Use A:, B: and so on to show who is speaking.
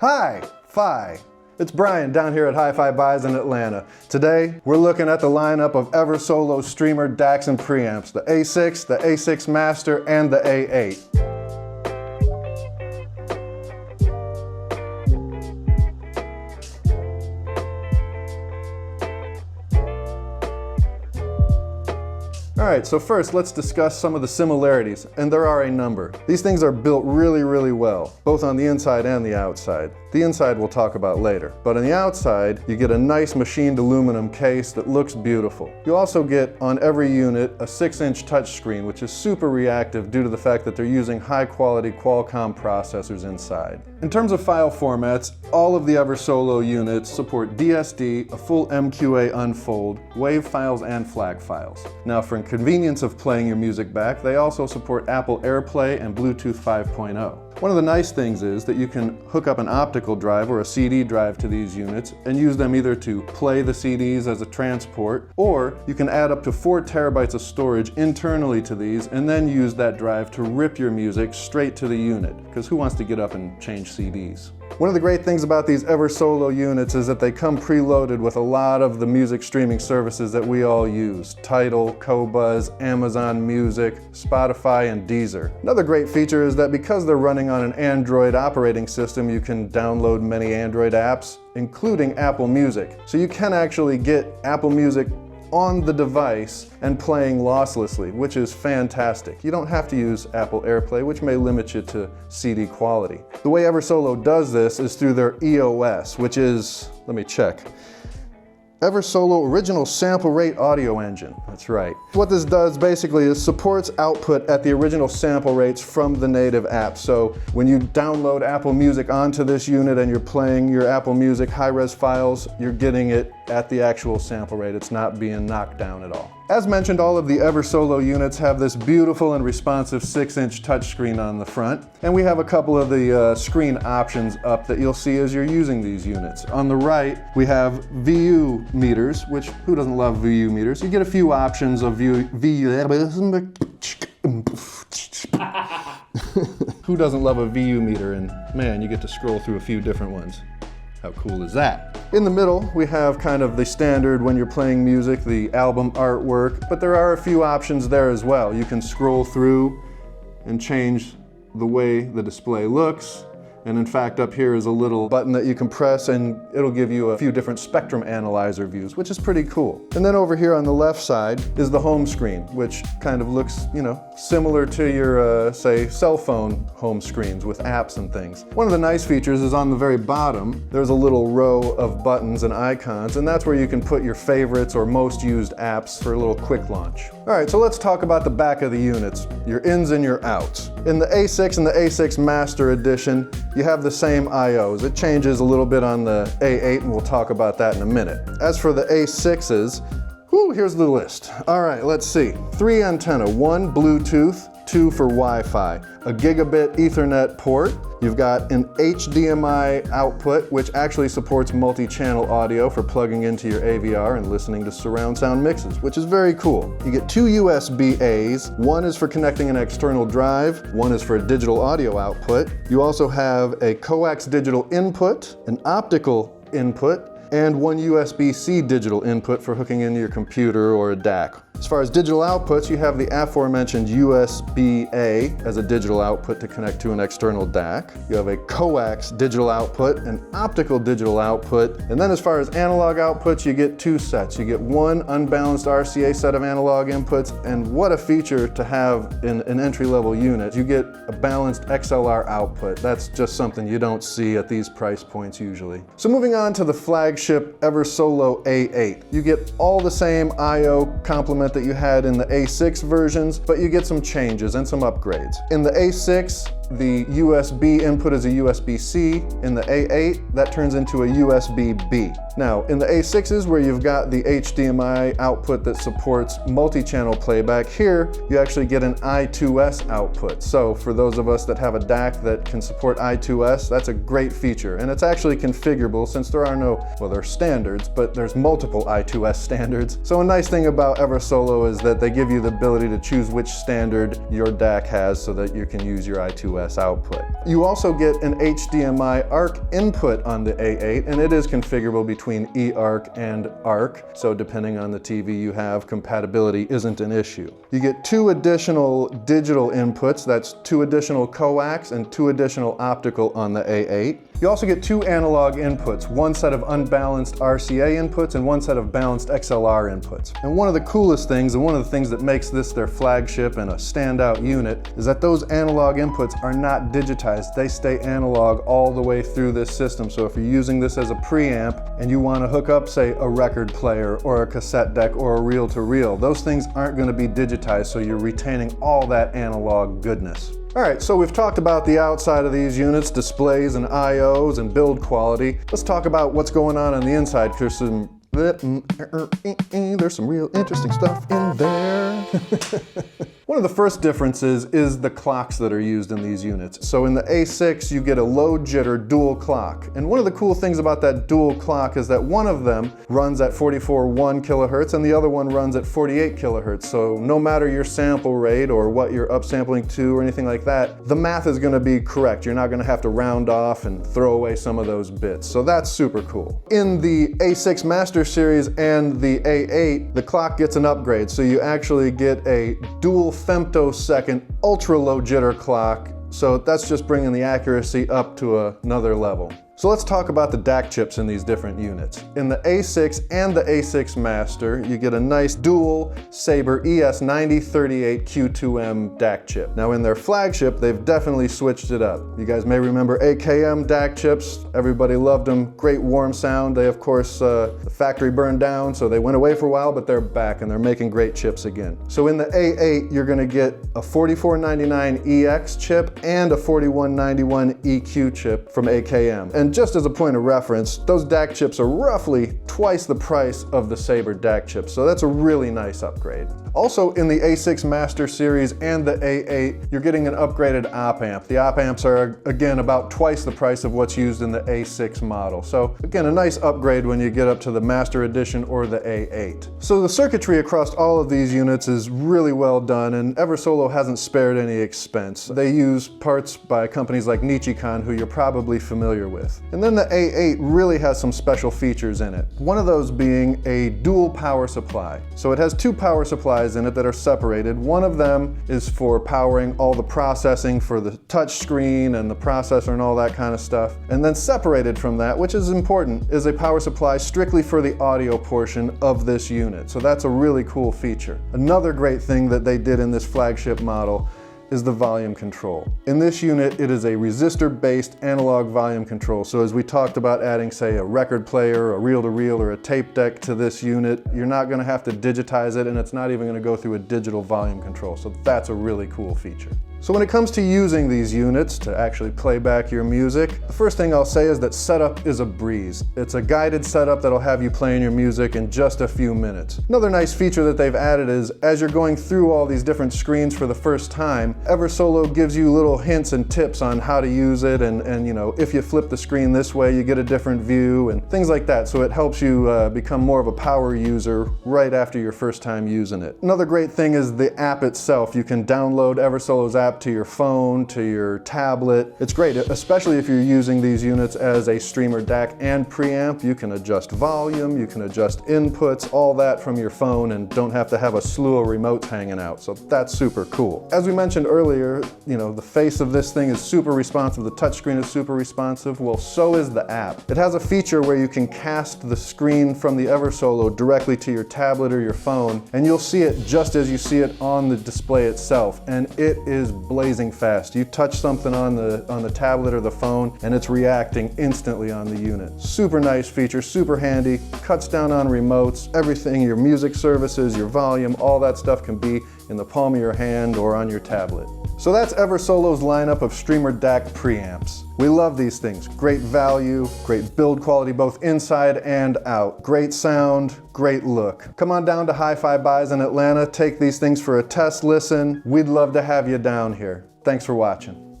A: Hi-Fi. It's Bryan down here at HiFi Buys in Atlanta. Today, we're looking at the lineup of Eversolo streamer DACs and preamps, the A6, the A6 Master, and the A8. Alright, so first let's discuss some of the similarities, and there are a number. These things are built really well, both on the inside and the outside. The inside we'll talk about later, but on the outside you get a nice machined aluminum case that looks beautiful. You also get on every unit a 6-inch touchscreen, which is super reactive due to the fact that they're using high-quality Qualcomm processors inside. In terms of file formats, all of the Eversolo units support DSD, a full MQA unfold, WAV files, and FLAC files. Now, for convenience of playing your music back, they also support Apple AirPlay and Bluetooth 5.0. One of the nice things is that you can hook up an optical drive or a CD drive to these units and use them either to play the CDs as a transport, or you can add up to 4 terabytes of storage internally to these and then use that drive to rip your music straight to the unit, because who wants to get up and change CDs? One of the great things about these Eversolo units is that they come preloaded with a lot of the music streaming services that we all use: Tidal, Qobuz, Amazon Music, Spotify, and Deezer. Another great feature is that because they're running on an Android operating system, you can download many Android apps, including Apple Music. So you can actually get Apple Music on the device and playing losslessly, which is fantastic. You don't have to use Apple AirPlay, which may limit you to CD quality. The way Eversolo does this is through their EOS, which is, let me check, Eversolo Original Sample Rate Audio Engine. That's right. What this does basically is supports output at the original sample rates from the native app. So when you download Apple Music onto this unit and you're playing your Apple Music high-res files, you're getting it at the actual sample rate. It's not being knocked down at all. As mentioned, all of the Eversolo units have this beautiful and responsive 6-inch touchscreen on the front, and we have a couple of the screen options up that you'll see as you're using these units. On the right, we have VU meters, which who doesn't love VU meters? You get a few options of VU. Who doesn't love a VU meter? And man, you get to scroll through a few different ones. How cool is that? In the middle, we have kind of the standard when you're playing music, the album artwork, but there are a few options there as well. You can scroll through and change the way the display looks. And in fact, up here is a little button that you can press and it'll give you a few different spectrum analyzer views, which is pretty cool. And then over here on the left side is the home screen, which kind of looks, you know, similar to your, say, cell phone home screens with apps and things. One of the nice features is on the very bottom, there's a little row of buttons and icons, and that's where you can put your favorites or most used apps for a little quick launch. All right, so let's talk about the back of the units, your ins and your outs. In the A6 and the A6 Master Edition, you have the same IOs. It changes a little bit on the A8, and we'll talk about that in a minute. As for the A6s, here's the list. All right, let's see. 3 antenna, 1 Bluetooth, 2 for Wi-Fi, a gigabit Ethernet port. You've got an HDMI output, which actually supports multi-channel audio for plugging into your AVR and listening to surround sound mixes, which is very cool. You get 2 USB-As. One is for connecting an external drive. One is for a digital audio output. You also have a coax digital input, an optical input, and 1 USB-C digital input for hooking into your computer or a DAC. As far as digital outputs, you have the aforementioned USB-A as a digital output to connect to an external DAC. You have a coax digital output, an optical digital output, and then as far as analog outputs, you get 2 sets. You get 1 unbalanced RCA set of analog inputs, and what a feature to have in an entry-level unit. You get a balanced XLR output. That's just something you don't see at these price points usually. So moving on to the flagship Eversolo A8. You get all the same I/O complement that you had in the A6 versions, but you get some changes and some upgrades. In the A6, the USB input is a USB-C. In the A8, that turns into a USB-B. Now, in the A6s, where you've got the HDMI output that supports multi-channel playback, here you actually get an I2S output. So for those of us that have a DAC that can support I2S, that's a great feature. And it's actually configurable since there are no, well, there are standards, but there's multiple I2S standards. So a nice thing about Eversolo is that they give you the ability to choose which standard your DAC has so that you can use your I2S AUX output. You also get an HDMI ARC input on the A8, and it is configurable between eARC and ARC, so depending on the TV you have, compatibility isn't an issue. You get 2 additional digital inputs, that's 2 additional coax and 2 additional optical on the A8. You also get 2 analog inputs, 1 set of unbalanced RCA inputs and 1 set of balanced XLR inputs. And one of the coolest things, and one of the things that makes this their flagship and a standout unit, is that those analog inputs are not digitized. They stay analog all the way through this system. So if you're using this as a preamp and you want to hook up, say, a record player or a cassette deck or a reel-to-reel, those things aren't going to be digitized, so you're retaining all that analog goodness. All right, so we've talked about the outside of these units, displays and IOs and build quality. Let's talk about what's going on the inside, because there's some real interesting stuff in there. One of the first differences is the clocks that are used in these units. So in the A6, you get a low jitter dual clock. And one of the cool things about that dual clock is that one of them runs at 44.1 kilohertz and the other one runs at 48 kilohertz. So no matter your sample rate or what you're upsampling to or anything like that, the math is going to be correct. You're not going to have to round off and throw away some of those bits. So that's super cool. In the A6 Master Series and the A8, the clock gets an upgrade. So you actually get a dual femtosecond ultra low jitter clock, so that's just bringing the accuracy up to another level. So let's talk about the DAC chips in these different units. In the A6 and the A6 Master, you get a nice dual Sabre ES9038Q2M DAC chip. Now in their flagship, they've definitely switched it up. You guys may remember AKM DAC chips. Everybody loved them. Great warm sound. They, of course, the factory burned down, so they went away for a while, but they're back and they're making great chips again. So in the A8, you're gonna get a 4499 EX chip and a 4191 EQ chip from AKM. And just as a point of reference, those DAC chips are roughly twice the price of the Sabre DAC chips, so that's a really nice upgrade. Also in the A6 Master Series and the A8, you're getting an upgraded op amp. The op amps are, again, about twice the price of what's used in the A6 model. So again, a nice upgrade when you get up to the Master Edition or the A8. So the circuitry across all of these units is really well done, and Eversolo hasn't spared any expense. They use parts by companies like Nichicon, who you're probably familiar with. And then the A8 really has some special features in it. One of those being a dual power supply. So it has 2 power supplies in it that are separated. One of them is for powering all the processing for the touch screen and the processor and all that kind of stuff. And then separated from that, which is important, is a power supply strictly for the audio portion of this unit. So that's a really cool feature. Another great thing that they did in this flagship model is the volume control. In this unit, it is a resistor-based analog volume control. So as we talked about adding, say, a record player, a reel-to-reel, or a tape deck to this unit, you're not gonna have to digitize it, and it's not even gonna go through a digital volume control. So that's a really cool feature. So when it comes to using these units to actually play back your music, the first thing I'll say is that setup is a breeze. It's a guided setup that'll have you playing your music in just a few minutes. Another nice feature that they've added is, as you're going through all these different screens for the first time, Eversolo gives you little hints and tips on how to use it, and you know, if you flip the screen this way, you get a different view and things like that. So it helps you become more of a power user right after your first time using it. Another great thing is the app itself. You can download Eversolo's app to your phone, to your tablet. It's great, especially if you're using these units as a streamer DAC and preamp. You can adjust volume, you can adjust inputs, all that from your phone, and don't have to have a slew of remotes hanging out. So that's super cool. As we mentioned earlier, you know, the face of this thing is super responsive, the touchscreen is super responsive. Well, so is the app. It has a feature where you can cast the screen from the Eversolo directly to your tablet or your phone, and you'll see it just as you see it on the display itself, and it is blazing fast. You touch something on the tablet or the phone, and it's reacting instantly on the unit. Super nice feature, super handy, cuts down on remotes, everything, your music services, your volume, all that stuff can be in the palm of your hand or on your tablet. So that's Eversolo's lineup of streamer DAC preamps. We love these things. Great value, great build quality both inside and out. Great sound, great look. Come on down to HiFi Buys in Atlanta, take these things for a test listen. We'd love to have you down here. Thanks for watching.